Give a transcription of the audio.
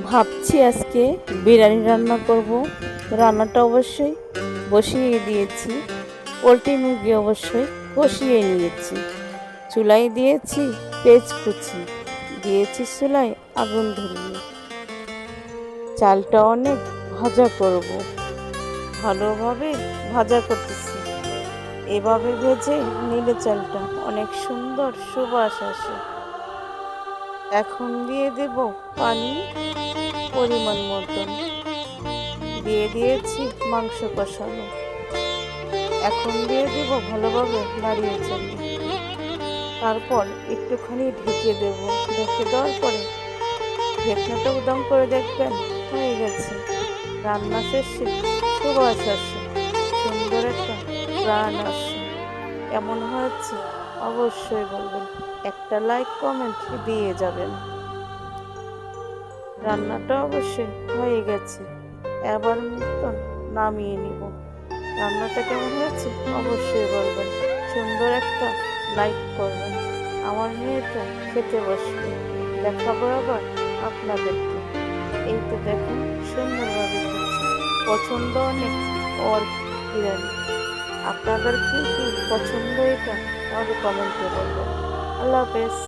ভাবছি আজকে বিরিয়ানি রান্না করব। রান্নাটা অবশ্যই বসিয়ে দিয়েছি। পোলট্রি মুরগি অবশ্যই কষিয়ে নিয়েছি। চুলায় দিয়েছি পেঁয়াজ কুচি, দিয়েছি চুলায় আগুন ধরিয়ে। চালটা অনেক ভাজা করব, ভালোভাবে ভাজা করতেছি। এভাবে ভেজে নিলে চালটা অনেক সুন্দর সুবাস আসে। এখন দিয়ে দেব পানি পরিমাণ মতন, দিয়ে দিয়েছি মাংস কষানো। এখন দিয়ে দেব ভালোভাবে নাড়িয়ে চালিয়ে, তারপর একটুখানি ঢেকে দেব। ঢেকে দেওয়ার পরে ঢেকনাটা উদাম করে দেখবেন হয়ে গেছে। রান্না শেষে সুবাস আসে, সুন্দর একটা প্রাণ আসে। কেমন হয়েছে অবশ্যই বলবেন, একটা লাইক কমেন্ট দিয়ে যাবেন। রান্নাটা অবশ্যই হয়ে গেছে, এবার মতন নামিয়ে নিব। রান্নাটা কেমন হয়েছে অবশ্যই বলবেন, সুন্দর একটা লাইক করবেন। আমার মেয়েটা খেতে বসবে, দেখাবো আবার আপনাদেরকে। এই তো দেখুন সুন্দরভাবে খাচ্ছে, পছন্দ অনেক ওর বিরিয়ানি। আপনাদের কি কি পছন্দ এটা আমাকে কমেন্টে বলবেন। আল্লাহ হাফেজ।